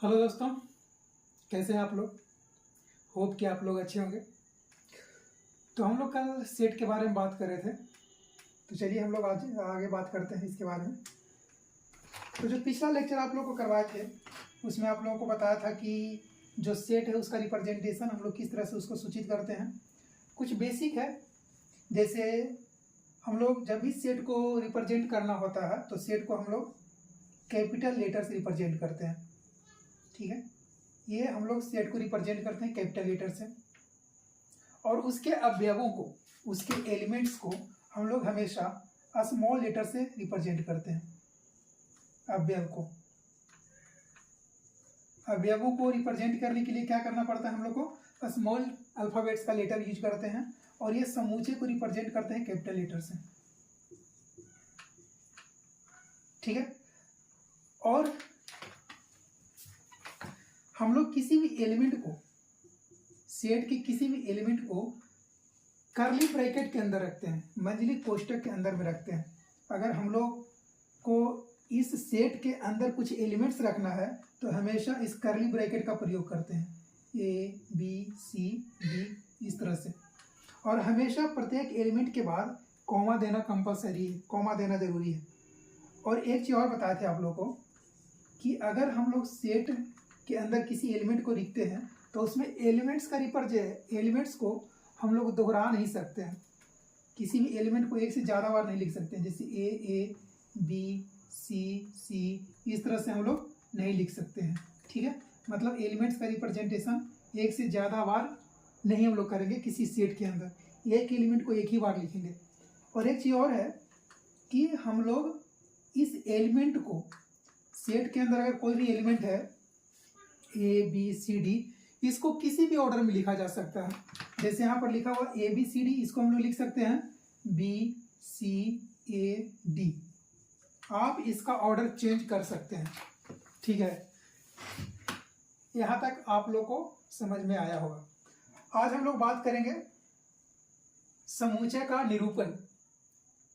Hello दोस्तों, कैसे हैं आप लोग। होप कि आप लोग अच्छे होंगे। तो हम लोग कल सेट के बारे में बात कर रहे थे, तो चलिए हम लोग आज आगे बात करते हैं इसके बारे में। तो जो पिछला लेक्चर आप लोग को करवाए थे उसमें आप लोगों को बताया था कि जो सेट है उसका रिप्रेजेंटेशन हम लोग किस तरह से उसको सूचित करते हैं। कुछ बेसिक है, जैसे हम लोग जब भी सेट को रिप्रेजेंट करना होता है तो सेट को हम लोग कैपिटल लेटर से रिप्रेजेंट करते हैं। ठीक है, ये हम लोग सेट को रिप्रेजेंट करते हैं कैपिटल लेटर से, और उसके अवयवों को, उसके एलिमेंट्स को हम लोग हमेशा स्मॉल लेटर से रिप्रेजेंट करते हैं। अवयवों को रिप्रेजेंट करने के लिए क्या करना पड़ता है, हम लोग को स्मॉल अल्फाबेट्स का लेटर यूज करते हैं, और ये समूचे को रिप्रेजेंट करते हैं कैपिटल लेटर से। ठीक है, और हम लोग किसी भी एलिमेंट को, सेट के किसी भी एलिमेंट को कर्ली ब्रैकेट के अंदर रखते हैं, मंझली कोष्टक के अंदर में रखते हैं। अगर हम लोग को इस सेट के अंदर कुछ एलिमेंट्स रखना है तो हमेशा इस कर्ली ब्रैकेट का प्रयोग करते हैं, ए बी सी डी, इस तरह से। और हमेशा प्रत्येक एलिमेंट के बाद कॉमा देना कंपलसरी है, कॉमा देना जरूरी है। और एक चीज़ और बताए थे आप लोग को कि अगर हम लोग सेट के अंदर किसी एलिमेंट को लिखते हैं तो उसमें एलिमेंट्स को हम लोग दोहरा नहीं सकते हैं। किसी भी एलिमेंट को एक से ज़्यादा बार नहीं लिख सकते हैं, जैसे ए बी सी इस तरह से हम लोग नहीं लिख सकते हैं। ठीक है, मतलब एलिमेंट्स का रिप्रेजेंटेशन एक से ज़्यादा बार नहीं हम लोग करेंगे किसी सेट के अंदर, एक एलिमेंट को एक ही बार लिखेंगे। और एक चीज़ और है कि हम लोग इस एलिमेंट को, सेट के अंदर अगर कोई भी एलिमेंट है ए बी सी डी, इसको किसी भी ऑर्डर में लिखा जा सकता है। जैसे यहाँ पर लिखा हुआ ए बी सी डी, इसको हम लोग लिख सकते हैं बी सी ए डी। आप इसका ऑर्डर चेंज कर सकते हैं। ठीक है, यहाँ तक आप लोग को समझ में आया होगा। आज हम लोग बात करेंगे समुच्चय का निरूपण।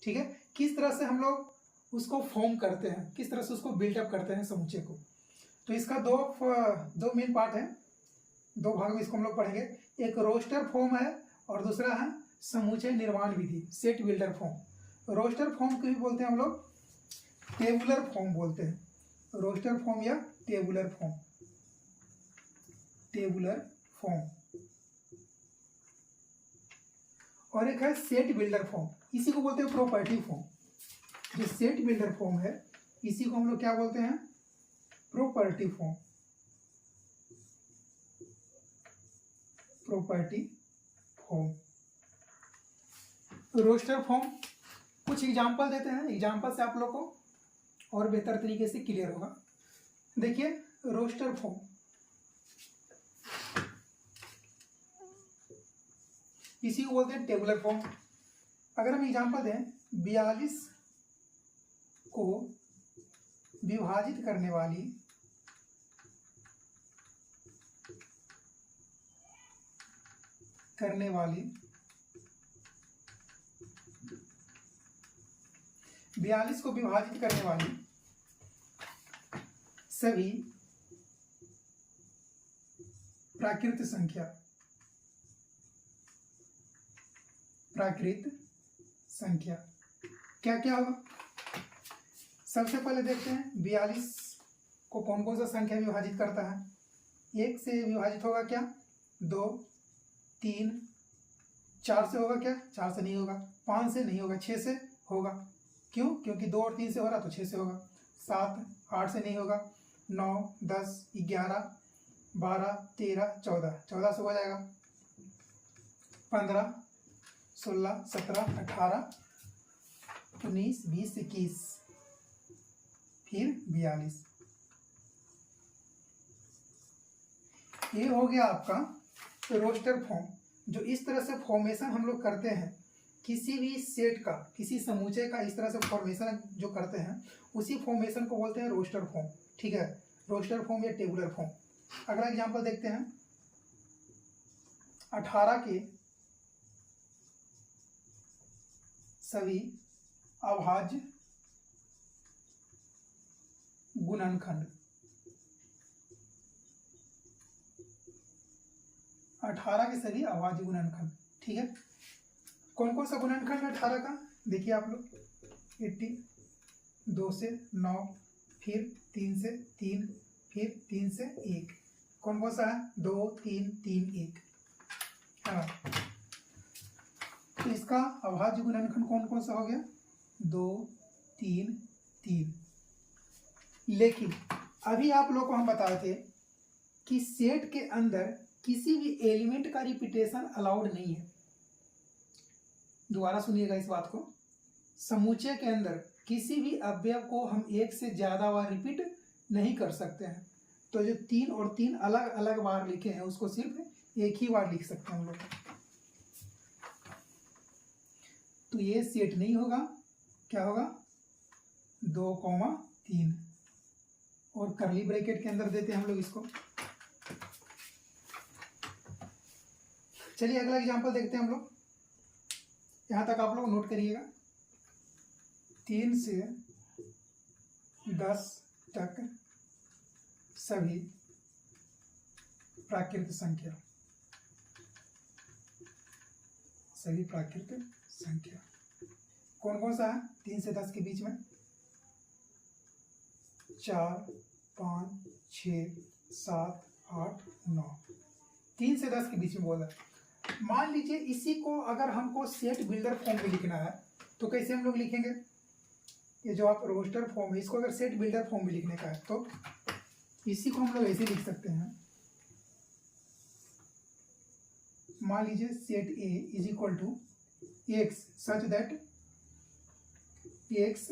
ठीक है, किस तरह से हम लोग उसको फॉर्म करते हैं, किस तरह से उसको बिल्डअप करते हैं समुच्चय को। तो इसका दो मेन पार्ट है, दो भाग में इसको हम लोग पढ़ेंगे। एक रोस्टर फॉर्म है और दूसरा है समुच्चय निर्माण विधि, set builder form. Roster form को भी बोलते हैं हम लोग टेबुलर फॉर्म बोलते हैं, रोस्टर फॉर्म या टेबुलर फॉर्म। और एक है सेट बिल्डर फॉर्म, इसी को बोलते हैं प्रॉपर्टी फॉर्म। जो सेट बिल्डर फॉर्म है इसी को हम लोग क्या बोलते हैं, प्रॉपर्टी फॉर्म। रोस्टर फॉर्म, कुछ एग्जांपल देते हैं, एग्जांपल से आप लोग को और बेहतर तरीके से क्लियर होगा। देखिए रोस्टर फॉर्म, इसी को बोलते हैं टेबुलर फॉर्म। अगर हम एग्जांपल दें, 42 को विभाजित करने वाली सभी प्राकृत संख्या क्या क्या होगा। सबसे पहले देखते हैं 42 को कौन कौन सा संख्या विभाजित करता है। 1 से विभाजित होगा क्या, 2, 3, 4 से होगा क्या, 4 से नहीं होगा, 5 से नहीं होगा, 6 से होगा। क्यों, क्योंकि 2 और 3 से हो रहा तो 6 से होगा। 7, 8 से नहीं होगा, 9, 10, 11, 12, 13, 14, 14 से हो जाएगा। 15, 16, 17, 18, 19, 20, 21, फिर 42। ये हो गया आपका रोस्टर फॉर्म। जो इस तरह से फॉर्मेशन हम लोग करते हैं किसी भी सेट का, किसी समुच्चय का, इस तरह से फॉर्मेशन जो करते हैं उसी फॉर्मेशन को बोलते हैं रोस्टर फॉर्म। ठीक है, रोस्टर फॉर्म या टेबुलर फॉर्म। अगला एग्जांपल देखते हैं, 18 के सभी अभाज्य गुणनखंड। 18 के सभी अभाज्य गुणनखंड। ठीक है, कौन कौन सा गुणनखंड है 18 का? देखिए आप लोग, 18, 2 से 9, फिर 3 से 3, फिर 3 से 1। कौन कौन सा है? 2, 3, 3, 1। हाँ, तो इसका अभाज्य गुणनखंड कौन कौन सा हो गया? 2, 3, 3। लेकिन अभी आप लोग को हम बता रहे थे कि सेट के अंदर किसी भी एलिमेंट का रिपीटेशन अलाउड नहीं है। दोबारा सुनिएगा इस बात को, समुच्चय के अंदर किसी भी अवयव को हम एक से ज्यादा बार रिपीट नहीं कर सकते हैं। तो जो 3 और 3 अलग अलग बार लिखे हैं उसको सिर्फ एक ही बार लिख सकते हैं हम लोग। तो ये सेट नहीं होगा, क्या होगा? 2, 3 और करली ब्रैकेट के अंदर देते हैं हम लोग इसको। चलिए अगला एग्जांपल देखते हैं हम लोग। यहां तक आप लोग नोट करिएगा। 3 से 10 तक सभी प्राकृत संख्या, सभी प्राकृत संख्या कौन कौन सा है 3 से 10 के बीच में? 4, 5, 6, 7, 8, 9। 3 से 10 के बीच में बोला। मान लीजिए इसी को अगर हमको सेट बिल्डर फॉर्म में लिखना है तो कैसे हम लोग लिखेंगे? ये जो आप रोस्टर फॉर्म है, इसको अगर सेट बिल्डर फॉर्म में लिखने का है तो इसी को हम लोग ऐसे लिख सकते हैं। मान लीजिए set A is equal to X such that X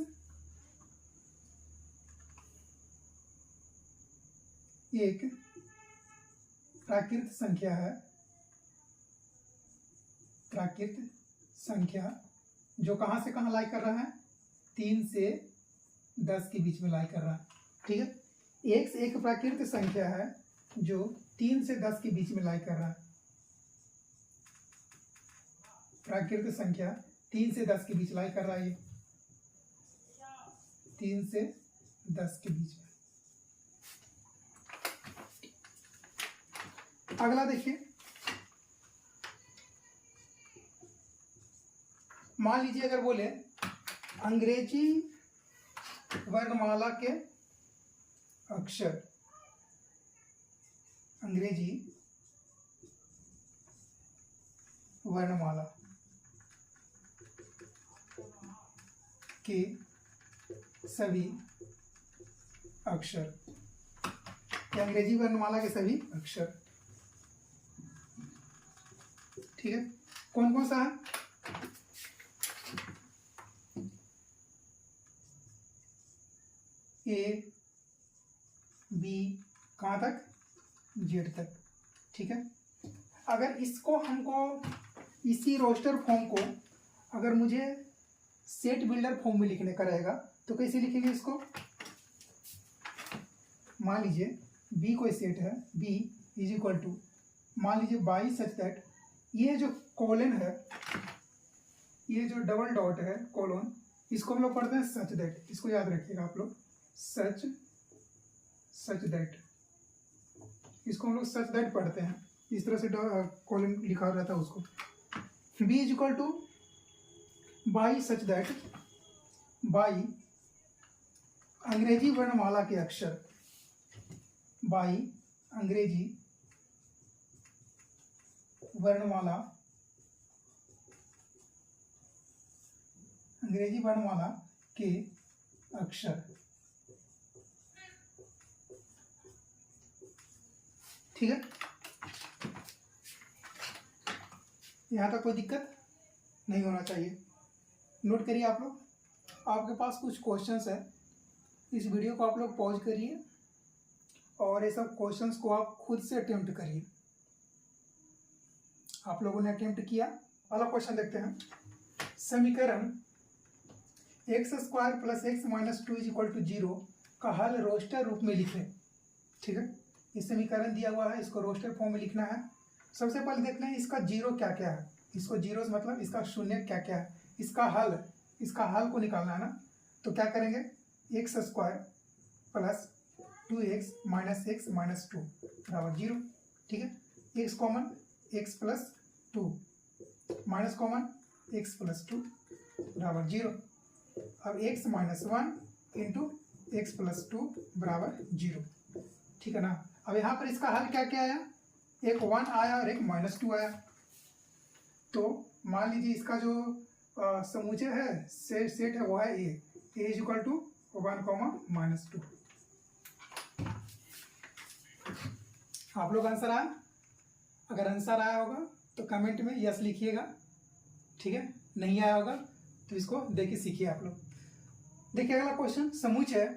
एक प्राकृत संख्या है, प्राकृत संख्या जो कहां से कहां लाई कर रहा है? 3 से 10 के बीच में लाई कर रहा है। ठीक है, एक्स एक प्राकृत संख्या है जो 3 से 10 के बीच में लाई कर रहा है। प्राकृत संख्या 3 से 10 के बीच लाई कर रहा है, ये 3 से 10 के बीच में। अगला देखिए, मान लीजिए अगर बोले अंग्रेजी वर्णमाला के अक्षर, अंग्रेजी वर्णमाला के सभी अक्षर, या अंग्रेजी वर्णमाला के सभी अक्षर। ठीक है, कौन कौन सा है? ए, बी, कहाँ तक? जेड तक। ठीक है, अगर इसको हमको इसी रोस्टर फॉर्म को अगर मुझे सेट बिल्डर फॉर्म में लिखने का रहेगा तो कैसे लिखेंगे इसको? मान लीजिए बी कोई सेट है, बी इज इक्वल टू, मान लीजिए बाई सच दैट, ये जो कॉलन है, ये जो डबल डॉट है कॉलन, इसको हम लोग पढ़ते हैं सच दैट। इसको याद रखिएगा आप लोग, सच दैट, इसको हम लोग सच दैट पढ़ते हैं। इस तरह से कॉलन लिखा रहता है उसको। B is equal to y such that, y अंग्रेजी वर्णमाला के अक्षर, बाई अंग्रेजी वर्णमाला, अंग्रेजी वर्णमाला के अक्षर। ठीक है, यहां तक कोई दिक्कत नहीं होना चाहिए। नोट करिए आप लोग, आपके पास कुछ क्वेश्चंस है, इस वीडियो को आप लोग पॉज करिए और ये सब क्वेश्चंस को आप खुद से अटेम्प्ट करिए। आप लोगों ने अटेम्प्ट किया। पहला क्वेश्चन देखते हैं। समीकरण x² + x - 2 = 0 का हल रोस्टर रूप में लिखें। ठीक है, ये समीकरण दिया हुआ है, इसको रोस्टर फॉर्म में लिखना है। सबसे पहले देख लें इसका जीरो क्या क्या है। इसको जीरो मतलब इसका शून्य क्या क्या है, इसका हल को निकालना है ना। तो क्या करेंगे, x² + 2x - x - 2 = 0। ठीक है, x common, x plus two, minus common x plus two बराबर 0। अब x minus one into x plus two बराबर 0, ठीक है ना। अब यहाँ पर इसका हल क्या क्या आया, एक 1 आया और एक -2 आया। तो मान लीजिए इसका जो समुच्चय है, सेट है, वो है ए इज इक्वल टू 1, -2। आप लोग आंसर आया? अगर आंसर आया होगा तो कमेंट में यस लिखिएगा, ठीक है। नहीं आया होगा तो इसको देखिए सीखिए आप लोग। देखिए अगला क्वेश्चन, समुच्चय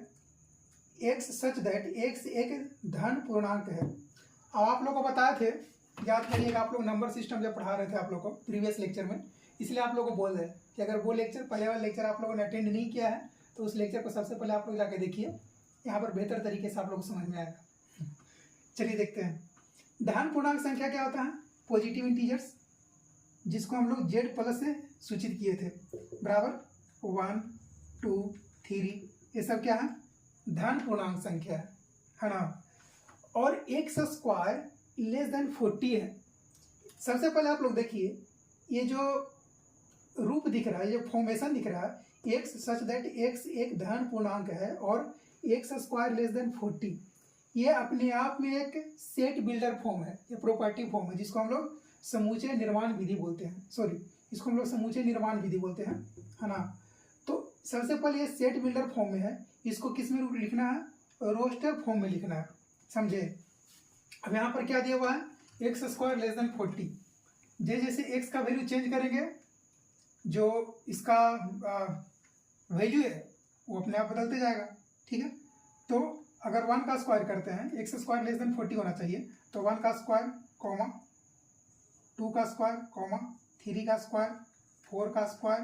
x सच दैट x एक धन पूर्णांक है। अब आप लोग को बताए थे, याद करिएगा, आप लोग नंबर सिस्टम जब पढ़ा रहे थे आप लोग को प्रीवियस लेक्चर में, इसलिए आप लोग को बोल रहे हैं कि अगर वो लेक्चर, पहले वाला लेक्चर आप लोगों ने अटेंड नहीं किया है तो उस लेक्चर को सबसे पहले आप लोग जाके देखिए, यहाँ पर बेहतर तरीके से आप लोग को समझ में आएगा। चलिए देखते हैं। धन पूर्णांक संख्या क्या होता है, पॉजिटिव इंटीजर्स, जिसको हम लोग जेड प्लस से सूचित किए थे, बराबर 1, 2, 3, ये सब क्या है, धन पूर्णांक संख्या है ना। और एक्स स्क्वायर लेस देन 40 है। सबसे पहले आप लोग देखिए, ये जो रूप दिख रहा है, ये फॉर्मेशन दिख रहा है, एक्स सच दैट एक्स एक धन पूर्णांक है और एक्स स्क्वायर लेस देन 40, ये अपने आप में एक सेट बिल्डर फॉर्म है, ये प्रॉपर्टी फॉर्म है, जिसको हम लोग समूचे निर्माण विधि बोलते हैं। सॉरी, इसको हम लोग समूचे निर्माण विधि बोलते हैं, है ना। तो सबसे पहले ये सेट बिल्डर फॉर्म में है, इसको किस में लिखना है, रोस्टर फॉर्म में लिखना है, समझे। अब यहाँ पर क्या दिया हुआ है, एक्स स्क्वायर लेस देन 40। जैसे एक्स का वैल्यू चेंज करेंगे, जो इसका वैल्यू है वो अपने आप बदलते जाएगा, ठीक है। तो अगर 1 का स्क्वायर करते हैं, एक्स स्क्वायर लेस देन 40 होना चाहिए, तो 1 का स्क्वायर कॉमा 2 का स्क्वायर कॉमा 3 का स्क्वायर, 4 का स्क्वायर,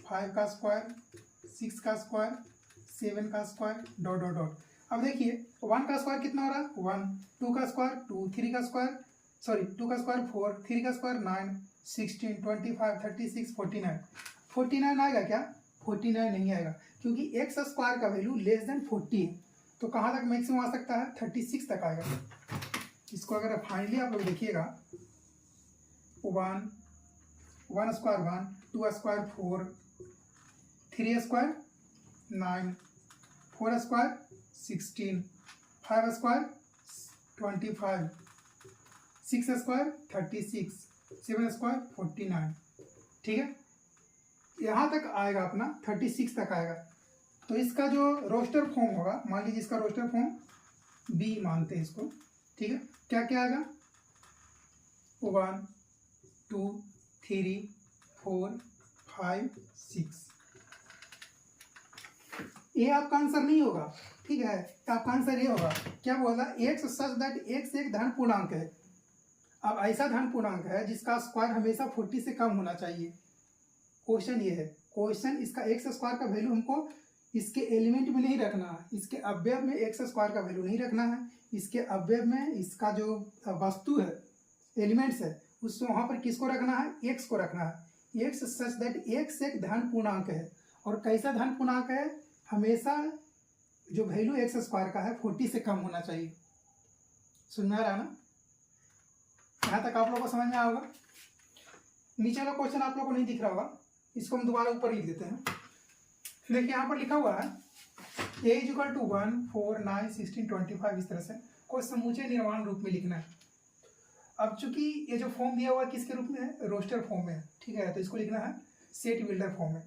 5 का स्क्वायर, 6 का स्क्वायर, 7 का स्क्वायर, डॉट डॉट डॉट। अब देखिए 1 का स्क्वायर कितना हो रहा है, 1, 2 का स्क्वायर 2, 3 का स्क्वायर, सॉरी 2 का स्क्वायर 4, 3 का स्क्वायर 9, 16, 25, 36, 49। 49 आएगा क्या, 49 नहीं आएगा, क्योंकि एक्स स्क्वायर का वैल्यू लेस देन 40 है। तो कहाँ तक मैक्सिमम आ सकता है, 36 तक आएगा। इसको अगर फाइनली आप लोग देखिएगा, 1 square 1, 2 square 4, 3 square 9, 4 square 16, 5 square 25, 6 square 36, 7 square 49, ठीक है। यहाँ तक आएगा अपना, 36 तक आएगा। तो इसका जो रोस्टर फॉर्म होगा, मान लीजिए इसका रोस्टर फॉर्म बी मानते हैं इसको, ठीक है। क्या क्या आएगा, 1, 2, 3, 4, 5, 6। ये आपका आंसर नहीं होगा, ठीक है। आपका आंसर ये होगा, क्या बोला, एक्स सच दैट एक्स एक धन पूर्णांक है। अब ऐसा धन पूर्णांक है जिसका स्क्वायर हमेशा 40 से कम होना चाहिए। क्वेश्चन ये है, क्वेश्चन इसका एक्स स्क्वायर का वैल्यू हमको इसके एलिमेंट में नहीं रखना है, इसके अवयव में एक्स स्क्वायर का वैल्यू नहीं रखना है, इसके अवयव में इसका जो वस्तु है, एलिमेंट्स है, उसमें वहाँ पर किसको रखना है, एक्स को रखना है। एक्स सच दैट एक्स एक धन पूर्णांक है। और कैसा धन पूर्णांक है, हमेशा जो वैल्यू एक्स स्क्वायर का है 40 से कम होना चाहिए। सुन में आ रहा ना, यहाँ तक आप लोगों को समझ में आया होगा। नीचे वाला क्वेश्चन आप लोगों को नहीं दिख रहा होगा, इसको हम दोबारा ऊपर लिख देते हैं। देखिए यहाँ पर लिखा हुआ है a = 1, 4, 9, 16, 25, इस तरह से कोई समूचे निर्माण रूप में लिखना है। अब चूंकि ये जो फॉर्म दिया हुआ है किसके रूप में है, रोस्टर फॉर्म में है, ठीक है। तो इसको लिखना है सेट बिल्डर फॉर्म में।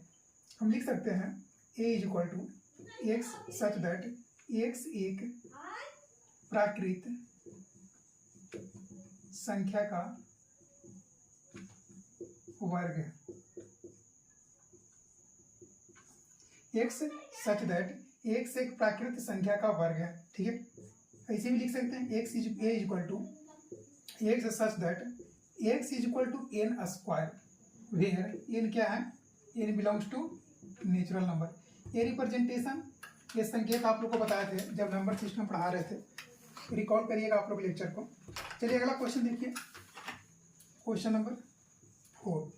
हम लिख सकते हैं a = x such that x एक प्राकृत संख्या का वर्ग है। x सच दैट x एक प्राकृत संख्या का वर्ग है, ठीक है। ऐसे भी लिख सकते हैं x such that x = n square, where n क्या है, n belongs to natural number. ये रिप्रेजेंटेशन, ये संकेत आप लोग को बताए थे जब नंबर सिस्टम पढ़ा रहे थे, रिकॉल करिएगा आप लोग लेक्चर को। चलिए अगला क्वेश्चन देखिए, क्वेश्चन नंबर 4।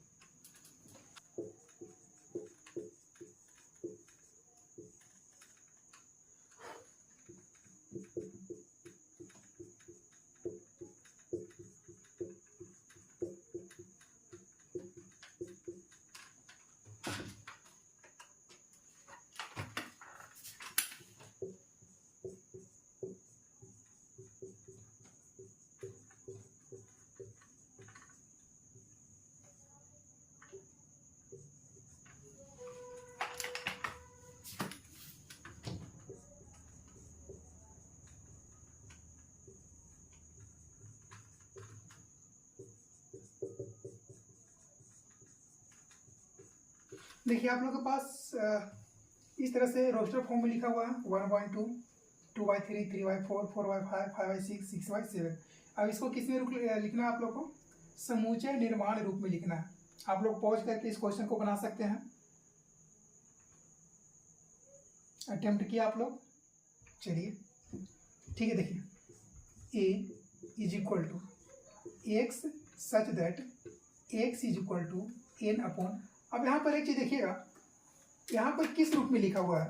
देखिए आप लोगों के पास इस तरह से रोस्टर फॉर्म में लिखा हुआ है 1/2, 2/3, 3/4, 4/5, 5/6, 6/7। अब इसको किस में लिखना है आप लोग को? समूचे निर्माण रूप में लिखना है। आप लोग पॉज करके इस क्वेश्चन को बना सकते हैं। अटेम्प्ट किया आप लोग, चलिए ठीक है। देखिए a is equal to X such that x is equal to n upon, अब यहाँ पर एक चीज देखिएगा, यहाँ पर किस रूप में लिखा हुआ है?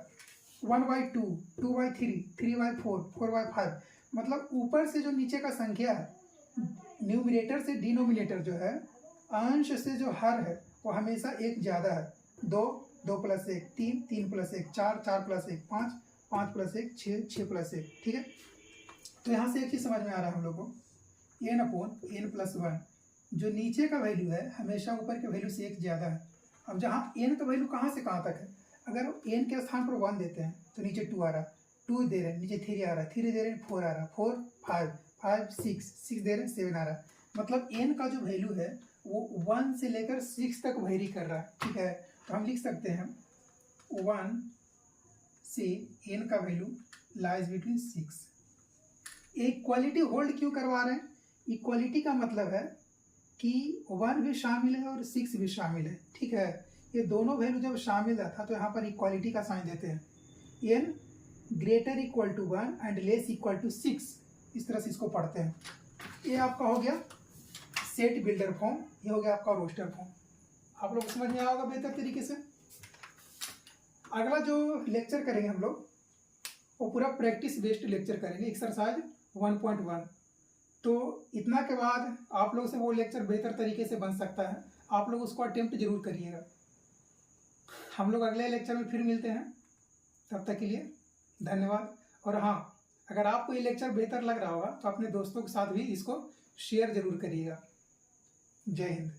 1/2, 2/3, 3/4, 4/5। मतलब ऊपर से जो नीचे का संख्या है, न्यूमरेटर से डिनोमिनेटर जो है, अंश से जो हर है वो हमेशा एक ज़्यादा है। 2, 2 + 1 3, 3 + 1 4, 4 + 1 5, 5 + 1 6, 6 + 1। ठीक है, तो यहाँ से एक चीज़ समझ में आ रहा है हम लोग को, n/n+1 जो नीचे का वैल्यू है हमेशा ऊपर के वैल्यू से एक ज़्यादा है। अब जहाँ n का वैल्यू कहाँ से कहाँ तक है, अगर n के स्थान पर 1 देते हैं तो नीचे 2 आ रहा है, 2 दे रहे हैं नीचे 3 आ रहा है, 3 दे रहे हैं 4 आ रहा है, 4 5 5 6 6 दे रहे हैं 7 आ रहा है। मतलब n का जो वैल्यू है वो 1 से लेकर 6 तक वेरी कर रहा है। ठीक है, तो हम लिख सकते हैं 1 से n का value lies between 6। Equality hold क्यों करवा रहे हैं? इक्वालिटी का मतलब है कि 1 भी शामिल है और 6 भी शामिल है। ठीक है, ये दोनों वैल्यू जब शामिल था तो यहाँ पर इक्वालिटी का साइन देते हैं, n greater equal to 1 and less equal to 6, इस तरह से इसको पढ़ते हैं। ये आपका हो गया सेट बिल्डर फॉर्म, ये हो गया आपका रोस्टर फॉर्म। आप लोग समझ में आया होगा बेहतर तरीके से। अगला जो लेक्चर करेंगे हम लोग वो पूरा प्रैक्टिस बेस्ड लेक्चर करेंगे, एक्सरसाइज 1.1। तो इतना के बाद आप लोग से वो लेक्चर बेहतर तरीके से बन सकता है, आप लोग उसको अटेम्प्ट जरूर करिएगा। हम लोग अगले लेक्चर में फिर मिलते हैं, तब तक के लिए धन्यवाद। और हाँ, अगर आपको ये लेक्चर बेहतर लग रहा होगा तो अपने दोस्तों के साथ भी इसको शेयर जरूर करिएगा। जय हिंद।